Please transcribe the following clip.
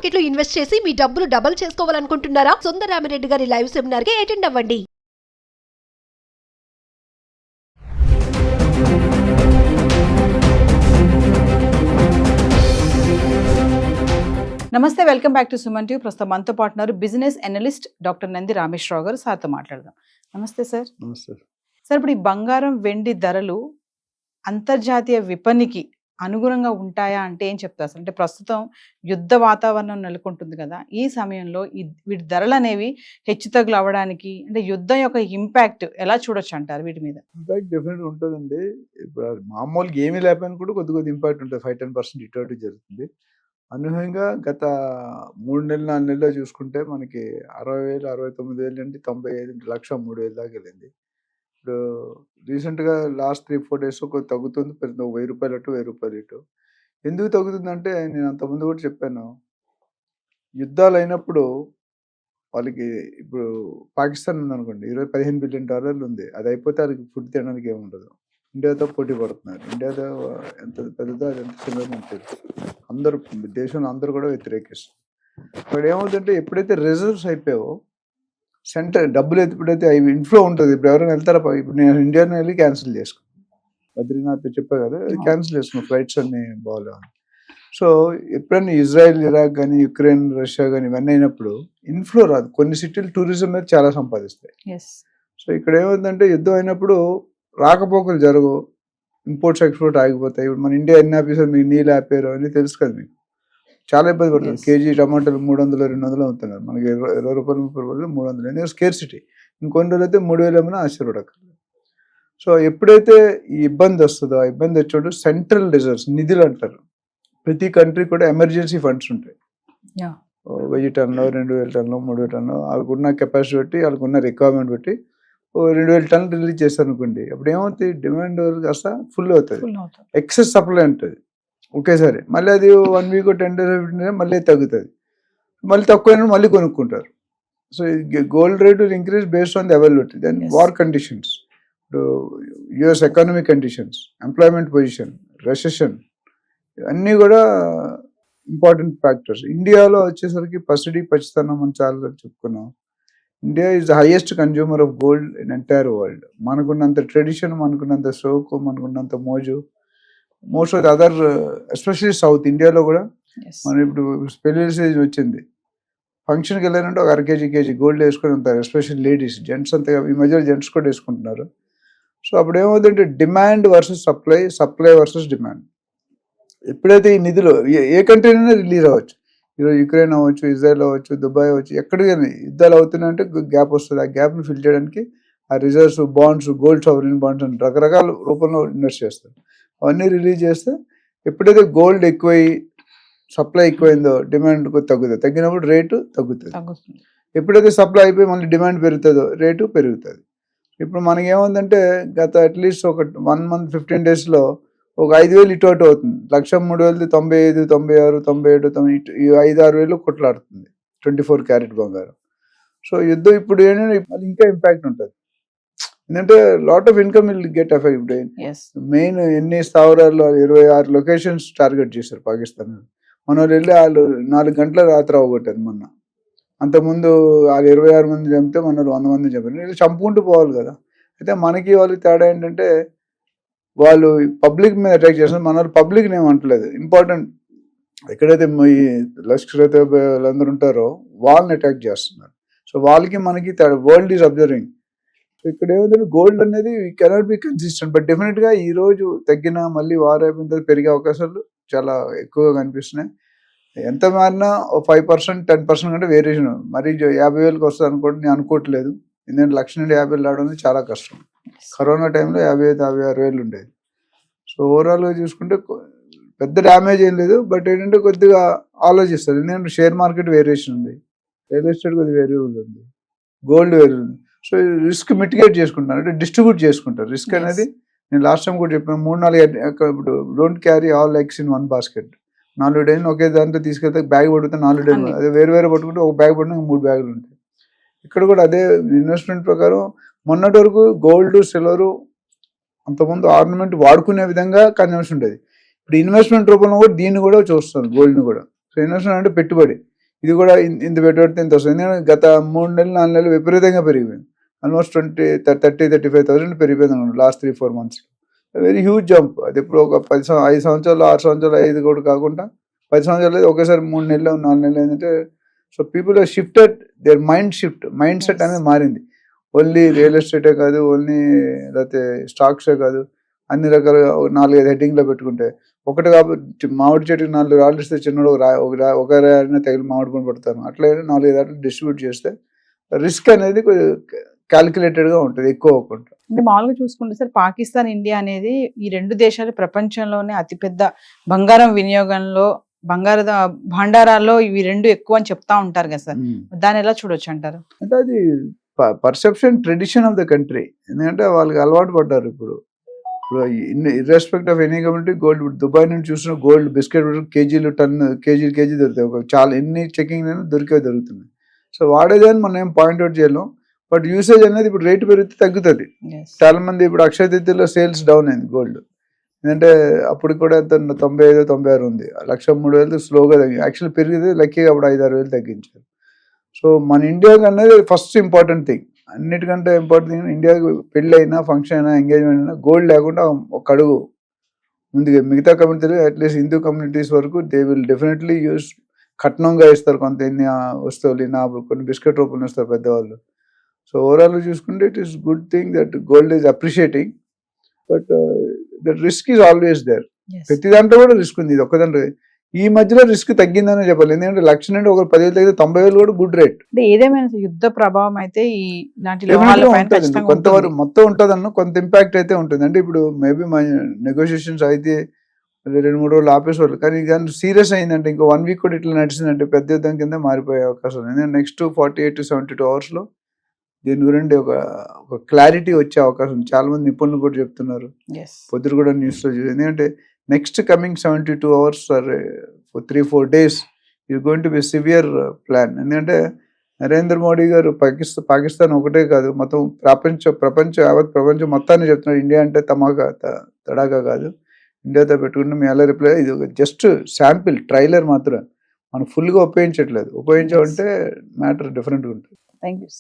Market లో invest చేసి మీ డబ్బులు డబుల్ చేసుకోవాలనుకుంటున్నారా? సుందరరామిరెడ్డి గారి లైవ్ సెమినార్ కి అటెండ్ అవ్వండి. నమస్తే, welcome back to Suman TV. ప్రస్తుతం మనతో పాటు business analyst doctor Nandi Rameshwar Rao గారు. సార్తో మాట్లాడదాం. నమస్తే సార్. నమస్తే సార్, ఇప్పుడు ఈ బంగారం వెండి ధరలు అంతర్జాతీయ విపణికి అనుగుణంగా ఉంటాయా అంటే ఏం చెప్తారు సార్? అంటే ప్రస్తుతం యుద్ధ వాతావరణం నెలకొంటుంది కదా, ఈ సమయంలో వీటి ధరలు అనేవి హెచ్చుతగ్గులు అవ్వడానికి అంటే యుద్ధం యొక్క ఇంపాక్ట్ ఎలా చూడొచ్చు అంటారు వీటి మీద? ఇంపాక్ట్ డెఫినెట్గా ఉంటుందండి. ఇప్పుడు మామూలుగా ఏమీ లేకపోయినా కూడా కొద్ది ఇంపాక్ట్ ఉంటుంది. 5-10% ఇటు అటు జరుగుతుంది. అనూహ్యంగా గత 3 నెలలు 4 నెలల్లో చూసుకుంటే మనకి 60,000 69,000 నుండి 95 లక్ష 3,000 దాకా వెళ్ళింది. ఇప్పుడు రీసెంట్గా లాస్ట్ 3-4 డేస్ కొద్ది తగ్గుతుంది. పెద్ద 1,000 రూపాయలు అటు 1,000 రూపాయలు ఇటు. ఎందుకు తగ్గుతుందంటే నేను అంతకుముందు కూడా చెప్పాను, యుద్ధాలు అయినప్పుడు వాళ్ళకి ఇప్పుడు పాకిస్తాన్ ఉందనుకోండి, $15 బిలియన్ ఉంది. అది అయిపోతే వాళ్ళకి ఫుడ్ తినడానికి ఏముండదు. ఇండియాతో పోటీ పడుతున్నారు. ఇండియాతో ఎంత పెద్దదో అది ఎంత చిన్నదో మనకు తెలుసు. అందరూ దేశంలో అందరూ కూడా వ్యతిరేకిస్తారు. ఇక్కడ ఏమవుతుందంటే ఎప్పుడైతే రిజర్వ్స్ అయిపోయావో సెంటర్ డబ్బులు ఎప్పుడైతే అవి ఇన్ఫ్లో ఉంటుంది. ఇప్పుడు ఎవరైనా వెళ్తారా? ఇప్పుడు నేను ఇండియాని వెళ్ళి క్యాన్సిల్ చేసుకున్నాను. బద్రీనాథ్ చెప్పా కదా, క్యాన్సిల్ చేసుకున్నాను, ఫ్లైట్స్ అన్ని బాగాలేవు. సో ఎప్పుడైనా ఇజ్రాయెల్, ఇరాక్ కానీ, యుక్రెయిన్, రష్యా కానీ ఇవన్నీ అయినప్పుడు ఇన్ఫ్లో రాదు. కొన్ని సిటీలు టూరిజం మీద చాలా సంపాదిస్తాయి. సో ఇక్కడ ఏమవుతుందంటే యుద్ధం అయినప్పుడు రాకపోకలు జరగవు, ఇంపోర్ట్స్ ఎక్స్పోర్ట్ ఆగిపోతాయి. ఇప్పుడు మన ఇండియా ఎన్ని ఆఫీసర్ మీకు నీళ్ళు ఆపారు అని తెలుసు కదా, మీకు చాలా ఇబ్బంది పడుతుంది. కేజీ టమాటాలు 300-200 అవుతున్నారు. మనకి 20 రూపాయలు 30 రూపాయలు 300. ఎందుకంటే స్కేర్ సిటీ. ఇంకొన్ని రోజులు అయితే 3,000 ఏమైనా ఆశ్చర్యపడక్కర్లేదు. సో ఎప్పుడైతే ఈ ఇబ్బంది వస్తుందో, ఆ ఇబ్బంది వచ్చేటప్పుడు సెంట్రల్ రిజర్వ్స్ నిధులు అంటారు. ప్రతి కంట్రీ కూడా ఎమర్జెన్సీ ఫండ్స్ ఉంటాయి. 1,000 టన్నులు 2,000 టన్నులు 3,000 టన్నులు వాళ్ళకున్న కెపాసిటీ బట్టి, వాళ్ళకున్న రిక్వైర్మెంట్ బట్టి 2,000 టన్నులు రిలీజ్ చేస్తారు అనుకోండి. అప్పుడు ఏమవుతుంది, డిమాండ్ కాస్త ఫుల్ అవుతుంది, ఎక్సెస్ సప్లై ఉంటుంది ఒకేసారి. మళ్ళీ అది 1 వీక్ 10 days మళ్ళీ తగ్గుతుంది. మళ్ళీ తక్కువ మళ్ళీ కొనుక్కుంటారు. So gold rate will increase based on the availability. Then war conditions, US economic conditions, employment position, recession, ఇవన్నీ కూడా ఇంపార్టెంట్ ఫ్యాక్టర్స్. ఇండియాలో వచ్చేసరికి పసిడి పచ్చితనం మనం చాలా చెప్పుకున్నాం. India is the highest consumer of gold in entire world. మనకున్నంత ట్రెడిషన్, మనకున్నంత సోకు, మనకున్నంత మోజు most of the other, especially south ఇండియాలో కూడా. మనం ఇప్పుడు పెళ్లి సీజన్ వచ్చింది, ఫంక్షన్కి వెళ్ళారంటే ఒక 1 కేజీ గోల్డ్ వేసుకొని ఉంటారు, ఎస్పెషల్లీ లేడీస్. జెంట్స్ అంతా ఈ మధ్యలో జెంట్స్ కూడా వేసుకుంటున్నారు. సో అప్పుడు ఏమవుతుందంటే demand versus supply, supply versus demand. ఎప్పుడైతే ఈ నిధులు ఏ కంట్రీనైనా రిలీజ్ అవ్వచ్చు, ఈరోజు యుక్రెయిన్ అవ్వచ్చు, ఇజ్రాయెల్ అవ్వచ్చు, దుబాయ్ అవ్వచ్చు, ఎక్కడికైనా యుద్ధాలు అవుతున్నాయంటే గ్యాప్ వస్తుంది. ఆ గ్యాప్ని ఫిల్ చేయడానికి ఆ reserves, bonds, gold sovereign bonds అని రకరకాల రూపంలో ఇన్వెస్ట్ చేస్తారు. అవన్నీ రిలీజ్ చేస్తే ఎప్పుడైతే గోల్డ్ ఎక్కువై సప్లై ఎక్కువైందో డిమాండ్ తగ్గుతుంది. తగ్గినప్పుడు రేటు తగ్గుతుంది. ఎప్పుడైతే సప్లై అయిపోయి మళ్ళీ డిమాండ్ పెరుగుతుందో రేటు పెరుగుతుంది. ఇప్పుడు మనకి ఏముందంటే గత అట్లీస్ట్ ఒక 1 month 15 daysలో ఒక 5,000 ఇటు అటు అవుతుంది. 1,03,000 95, 96, 97, 90 ఈ 5-6 వేలు కొట్లాడుతుంది 24 క్యారెట్ బంగారం. సో యుద్ధం ఇప్పుడు ఏంటంటే ఇంకా ఇంపాక్ట్ ఉంటుంది. ఎందుకంటే lot of income will get effect. ఇప్పుడు మెయిన్ ఎన్ని స్థావరాల్లో 26 లొకేషన్స్ టార్గెట్ చేశారు పాకిస్తాన్. మన వాళ్ళు వెళ్ళి వాళ్ళు 4 గంటల రాత్రి అవగొట్టారు మొన్న. అంతకుముందు వాళ్ళు 26 మంది చంపితే మన వాళ్ళు 100 మంది చంపారు. వీళ్ళు చంపుకుంటూ పోవాలి కదా. అయితే మనకి వాళ్ళకి తేడా ఏంటంటే వాళ్ళు పబ్లిక్ మీద అటాక్ చేస్తున్నారు, మన వాళ్ళు పబ్లిక్ని ఏమంటలేదు. ఇంపార్టెంట్ ఎక్కడైతే ఈ లష్కర్ వాళ్ళందరూ ఉంటారో వాళ్ళని అటాక్ చేస్తున్నారు. సో వాళ్ళకి మనకి వరల్డ్ ఈజ్ అబ్జర్వింగ్. సో ఇక్కడ ఏమవుతుంది, గోల్డ్ అనేది కెనాట్ బి కన్సిస్టెంట్. బట్ డెఫినెట్గా ఈ రోజు తగ్గినా మళ్ళీ వార్ అయిపోయిన తర్వాత పెరిగే అవకాశాలు చాలా ఎక్కువగా కనిపిస్తున్నాయి. ఎంత మారినా 5% 10% కంటే వేరియేషన్. మరి 50,000కి వస్తుంది అనుకోండి, నేను అనుకోవట్లేదు. ఎందుకంటే 1,00,000 నుండి 50,000 రావడం అనేది చాలా కష్టం. కరోనా టైంలో 55,000-56,000 ఉండేది. సో ఓవరాల్గా చూసుకుంటే పెద్ద డ్యామేజ్ ఏం లేదు. బట్ ఏంటంటే కొద్దిగా ఆలోచిస్తారు. ఎందుకంటే షేర్ మార్కెట్ వేరియేషన్ ఉంది, రియల్ ఎస్టేట్ కొద్దిగా వేరియబుల్ ఉంది, గోల్డ్ వేరియబుల్ ఉంది. సో రిస్క్ మిటిగేట్ చేసుకుంటారు, అంటే డిస్ట్రిబ్యూట్ చేసుకుంటారు రిస్క్ అనేది. నేను లాస్ట్ టైం కూడా చెప్పాను, 3-4 ఇప్పుడు don't carry all eggs in 1 basket. 4 days ఒకే దాంట్లో తీసుకెళ్తే బ్యాగ్ పడితే 4 డేస్, అదే వేరే పట్టుకుంటే ఒక బ్యాగ్ పడినా 3 బ్యాగులు ఉంటాయి. ఇక్కడ కూడా అదే ఇన్వెస్ట్మెంట్ ప్రకారం. మొన్నటి వరకు గోల్డ్, సిల్వరు అంతకుముందు ఆర్నమెంట్ వాడుకునే విధంగా కన్జంప్షన్ ఉండేది. ఇప్పుడు ఇన్వెస్ట్మెంట్ రూపంలో కూడా దీన్ని కూడా చూస్తారు, గోల్డ్ని కూడా. సో ఇన్వెస్ట్మెంట్ అంటే పెట్టుబడి. ఇది కూడా ఇంత పెట్టుబడితే ఇంత వస్తుంది. ఎందుకంటే గత 3 నెలలు 4 నెలలు విపరీతంగా పెరిగిపోయింది. ఆల్మోస్ట్ 30-35,000 పెరిగిపోయింది అనుకోండి last 3-4 months. Very huge jump. అది ఇప్పుడు ఒక 5 సంవత్సరాలు 6 సంవత్సరాలు 5 కూడా కాకుండా 10 సంవత్సరాలు ఒకేసారి 3 నెలలు 4 నెలలు ఏంటంటే, so people are shifted their mindset అనేది మారింది. ఓన్లీ రియల్ ఎస్టేటే కాదు, ఓన్లీ లేకపోతే స్టాక్సే కాదు, అన్ని రకాల 4-5 హెడ్డింగ్లో పెట్టుకుంటే ఒకటి కాబట్టి మామిడి చెట్టుకి 4 రాళ్ళు ఇస్తే చిన్నడు ఒక రాయినా తగిలి మామిడి పండు పడతాను. అట్లయినా 4-5 రాళ్ళు డిస్ట్రిబ్యూట్ చేస్తే రిస్క్ అనేది క్యాలిక్యులేటెడ్గా ఉంటుంది, ఎక్కువ అవ్వకుండా. అంటే మామూలుగా చూసుకుంటే సార్, పాకిస్తాన్ ఇండియా అనేది ఈ 2 దేశాలు ప్రపంచంలోనే అతిపెద్ద బంగారం వినియోగంలో, బంగారు భాండారాల్లో ఇవి 2 ఎక్కువ అని చెప్తా ఉంటారు కదా సార్, దాన్ని ఎలా చూడొచ్చు అంటారు? అంటే అది perception, tradition of the country. ఎందుకంటే వాళ్ళకి అలవాటు పడ్డారు. ఇప్పుడు irrespective of any community gold, Dubai నుంచి చూసిన గోల్డ్ బిస్కెట్ కేజీలు కేజీ దొరుకుతాయి. చాలా ఎన్ని చెకింగ్ దొరుకుతున్నాయి. సో వాడేదాన్ని మనం ఏం పాయింట్అవుట్ చేయలేం. బట్ యూసేజ్ అనేది ఇప్పుడు రేటు పెరిగితే తగ్గుతుంది. చాలా మంది ఇప్పుడు అక్షయ తృతీయలో సేల్స్ డౌన్ అయింది గోల్డ్. ఎందుకంటే అప్పుడు కూడా 95-96 ఉంది. 1,03,000 స్లోగా తగ్గింది. యాక్చువల్లీ పెరిగితే లక్కీగా అప్పుడు 5-6 తగ్గించారు. సో మన ఇండియాకి అనేది ఫస్ట్ ఇంపార్టెంట్ థింగ్, అన్నిటికంటే ఇంపార్టెంట్ థింగ్. ఇండియాకి పెళ్ళి అయినా, ఫంక్షన్ అయినా, ఎంగేజ్మెంట్ అయినా గోల్డ్ లేకుండా ఒక అడుగు ముందుగా. మిగతా కమ్యూనిటీలు అట్లీస్ట్ హిందూ కమ్యూనిటీస్ వరకు దే విల్ డెఫినెట్లీ యూస్, కట్నంగా ఇస్తారు కొంత, ఎన్ని వస్తువులు, కొన్ని బిస్కెట్ రూపంలో ఇస్తారు పెద్దవాళ్ళు. సో ఓవరాల్ చూసుకుంటే it is good thing that gold is appreciating, but that risk is always there. ప్రతి దాంట్లో కూడా రిస్క్ ఉంది. ఇది ఒక్కదాంట్లో ఈ మధ్యలో రిస్క్ తగ్గిందని చెప్పాలి. ఎందుకంటే 1,00,000 నుండి ఒక 10,000 తగ్గితే 90,000 కూడా గుడ్ రేట్. అంటే ఏదేమైనా యుద్ధ ప్రభావం అయితే ఇలాంటి కొంతవరకు మొత్తం ఉంటుంది అన్న, కొంత ఇంపాక్ట్ అయితే ఉంటుంది. అంటే ఇప్పుడు మేబీ మన నెగోషియేషన్స్ అయితే 2-3 రోజులు ఆపేసేవాళ్ళు, కానీ సీరియస్ అయిందంటే ఇంకో 1 week కూడా ఇట్లా నడిచిందంటే పెద్ద యుద్ధం కింద మారిపోయే అవకాశం ఉంది. ఎందుకంటే నెక్స్ట్ 48-72 hours దీని గురించి ఒక క్లారిటీ వచ్చే అవకాశం ఉంది. చాలా మంది నిపుణులు కూడా చెప్తున్నారు, పొద్దురు కూడా న్యూస్లో చూసి. ఎందుకంటే next coming 72 hours or 3-4 days is going to be severe plan. ఎందుకంటే నరేంద్ర మోడీ గారు పాకిస్తాన్ ఒకటే కాదు, మొత్తం యావత్ ప్రపంచం మొత్తాన్ని చెప్తున్నారు, ఇండియా అంటే తడాకా కాదు, ఇండియాతో పెట్టుకుంటే మీ ఎలా రిప్లై. ఇది జస్ట్ శాంపిల్ ట్రైలర్ మాత్రం, మనం ఫుల్గా ఉపయోగించట్లేదు. ఉపయోగించామంటే మ్యాటర్ డిఫరెంట్గా ఉంటుంది. Thank you.